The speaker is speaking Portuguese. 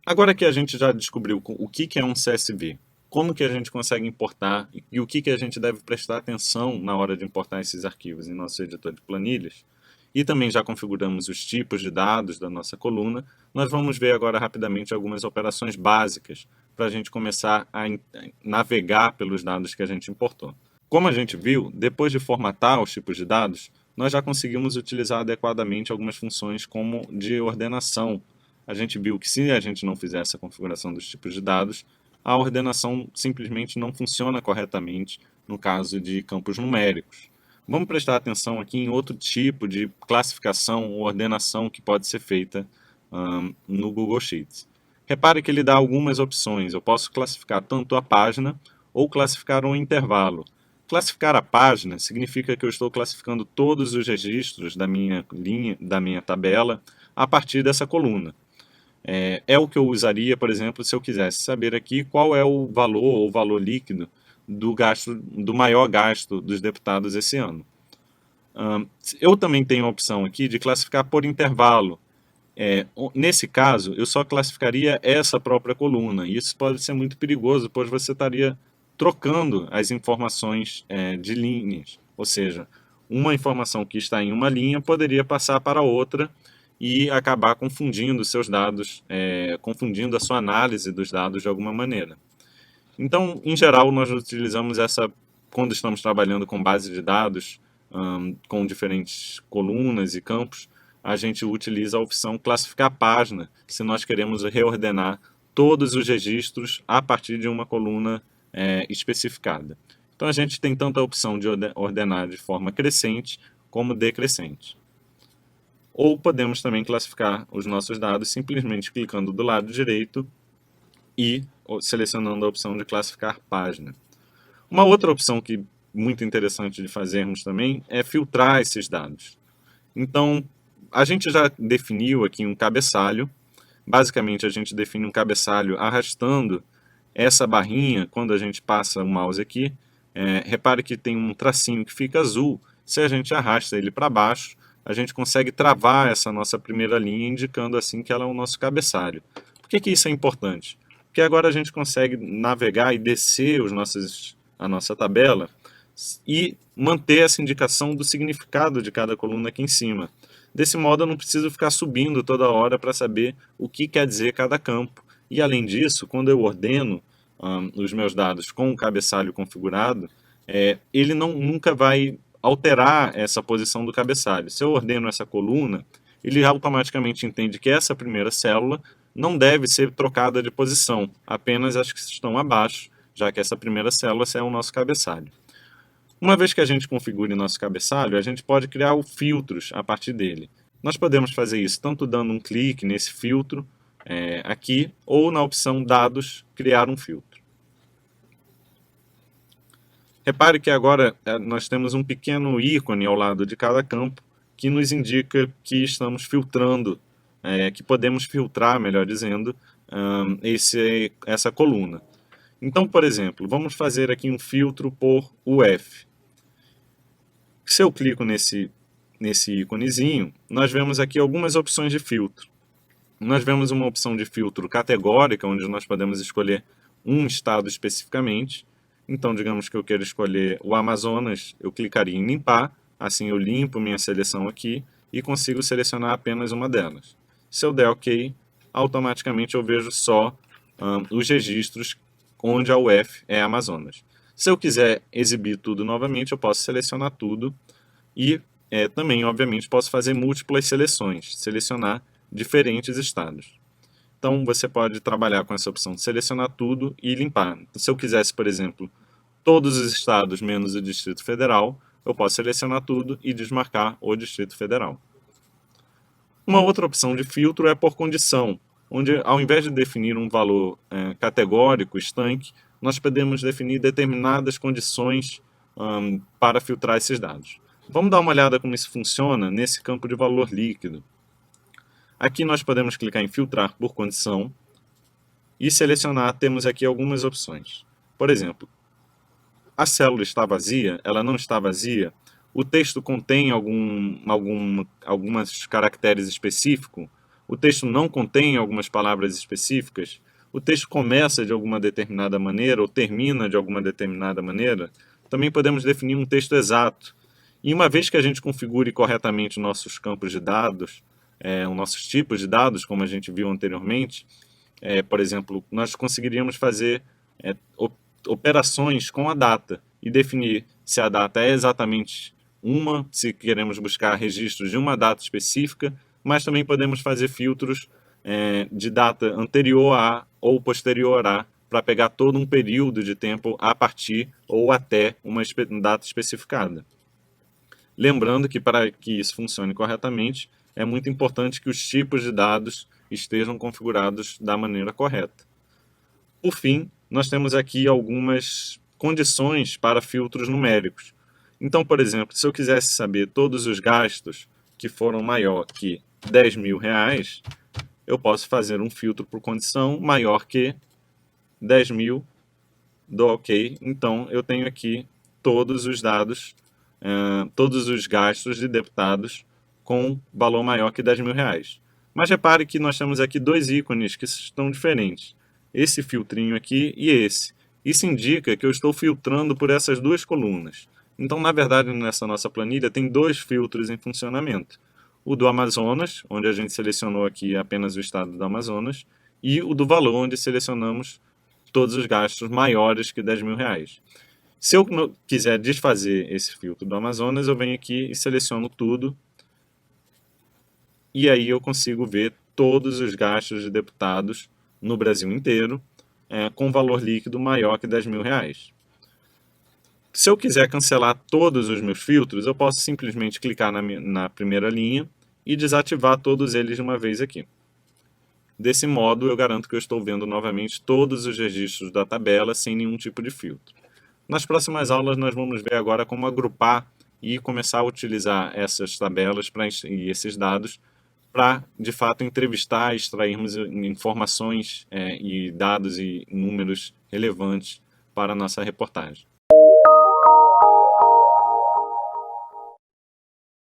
Agora que a gente já descobriu o que é um CSV, como que a gente consegue importar e o que a gente deve prestar atenção na hora de importar esses arquivos em nosso editor de planilhas, e também já configuramos os tipos de dados da nossa coluna, nós vamos ver agora rapidamente algumas operações básicas para a gente começar a navegar pelos dados que a gente importou. Como a gente viu, depois de formatar os tipos de dados, nós já conseguimos utilizar adequadamente algumas funções como de ordenação. A gente viu que se a gente não fizer essa configuração dos tipos de dados, a ordenação simplesmente não funciona corretamente no caso de campos numéricos. Vamos prestar atenção aqui em outro tipo de classificação ou ordenação que pode ser feita no Google Sheets. Repare que ele dá algumas opções. Eu posso classificar tanto a página ou classificar um intervalo. Classificar a página significa que eu estou classificando todos os registros da minha linha, da minha tabela, a partir dessa coluna. É o que eu usaria, por exemplo, se eu quisesse saber aqui qual é o valor ou valor líquido do maior gasto dos deputados esse ano. Eu também tenho a opção aqui de classificar por intervalo. Nesse caso, eu só classificaria essa própria coluna. E isso pode ser muito perigoso, pois você estaria trocando as informações de linhas. Ou seja, uma informação que está em uma linha poderia passar para outra e acabar confundindo seus dados, confundindo a sua análise dos dados de alguma maneira. Então, em geral, nós utilizamos essa quando estamos trabalhando com base de dados, com diferentes colunas e campos, a gente utiliza a opção classificar página, se nós queremos reordenar todos os registros a partir de uma coluna especificada. Então a gente tem tanto a opção de ordenar de forma crescente como decrescente. Ou podemos também classificar os nossos dados simplesmente clicando do lado direito e selecionando a opção de classificar página. Uma outra opção que muito interessante de fazermos também é filtrar esses dados. Então, a gente já definiu aqui um cabeçalho. Basicamente, a gente define um cabeçalho arrastando essa barrinha quando a gente passa o mouse aqui. Repare que tem um tracinho que fica azul. Se a gente arrasta ele para baixo, a gente consegue travar essa nossa primeira linha, indicando assim que ela é o nosso cabeçalho. Por que isso é importante? Porque agora a gente consegue navegar e descer a nossa tabela e manter essa indicação do significado de cada coluna aqui em cima. Desse modo, eu não preciso ficar subindo toda hora para saber o que quer dizer cada campo. E além disso, quando eu ordeno os meus dados com o cabeçalho configurado, ele nunca vai alterar essa posição do cabeçalho. Se eu ordeno essa coluna, ele automaticamente entende que essa primeira célula não deve ser trocada de posição, apenas as que estão abaixo, já que essa primeira célula é o nosso cabeçalho. Uma vez que a gente configure nosso cabeçalho, a gente pode criar filtros a partir dele. Nós podemos fazer isso tanto dando um clique nesse filtro aqui, ou na opção Dados, Criar um filtro. Repare que agora nós temos um pequeno ícone ao lado de cada campo que nos indica que estamos filtrando, que podemos filtrar, melhor dizendo, essa coluna. Então, por exemplo, vamos fazer aqui um filtro por UF. Se eu clico nesse íconezinho, nós vemos aqui algumas opções de filtro. Nós vemos uma opção de filtro categórica, onde nós podemos escolher um estado especificamente. Então, digamos que eu quero escolher o Amazonas, eu clicaria em limpar, assim eu limpo minha seleção aqui e consigo selecionar apenas uma delas. Se eu der OK, automaticamente eu vejo só os registros onde a UF é Amazonas. Se eu quiser exibir tudo novamente, eu posso selecionar tudo e também, obviamente, posso fazer múltiplas seleções, selecionar diferentes estados. Então, você pode trabalhar com essa opção de selecionar tudo e limpar. Se eu quisesse, por exemplo, todos os estados menos o Distrito Federal, eu posso selecionar tudo e desmarcar o Distrito Federal. Uma outra opção de filtro é por condição, onde ao invés de definir um valor categórico, estanque, nós podemos definir determinadas condições para filtrar esses dados. Vamos dar uma olhada como isso funciona nesse campo de valor líquido. Aqui nós podemos clicar em filtrar por condição e selecionar, temos aqui algumas opções. Por exemplo, a célula está vazia, ela não está vazia, o texto contém alguns caracteres específicos, o texto não contém algumas palavras específicas, o texto começa de alguma determinada maneira ou termina de alguma determinada maneira, também podemos definir um texto exato. E uma vez que a gente configure corretamente nossos campos de dados, os nossos tipos de dados, como a gente viu anteriormente, por exemplo, nós conseguiríamos fazer operações com a data e definir se a data é exatamente uma, se queremos buscar registros de uma data específica, mas também podemos fazer filtros de data anterior a ou posterior a, para pegar todo um período de tempo a partir ou até uma data especificada. Lembrando que para que isso funcione corretamente, é muito importante que os tipos de dados estejam configurados da maneira correta. Por fim, nós temos aqui algumas condições para filtros numéricos. Então, por exemplo, se eu quisesse saber todos os gastos que foram maior que R$ 10.000, eu posso fazer um filtro por condição maior que 10.000, dou OK. Então, eu tenho aqui todos os dados, todos os gastos de deputados com valor maior que R$ 10.000. Mas repare que nós temos aqui dois ícones que estão diferentes. Esse filtrinho aqui e esse. Isso indica que eu estou filtrando por essas duas colunas. Então, na verdade, nessa nossa planilha tem dois filtros em funcionamento. O do Amazonas, onde a gente selecionou aqui apenas o estado do Amazonas, e o do valor, onde selecionamos todos os gastos maiores que R$ 10.000. Se eu quiser desfazer esse filtro do Amazonas, eu venho aqui e seleciono tudo, e aí eu consigo ver todos os gastos de deputados no Brasil inteiro, com valor líquido maior que R$ 10.000. Se eu quiser cancelar todos os meus filtros, eu posso simplesmente clicar na primeira linha e desativar todos eles de uma vez aqui. Desse modo, eu garanto que eu estou vendo novamente todos os registros da tabela sem nenhum tipo de filtro. Nas próximas aulas, nós vamos ver agora como agrupar e começar a utilizar essas tabelas e esses dados para, de fato, entrevistar, extrairmos informações e dados e números relevantes para a nossa reportagem.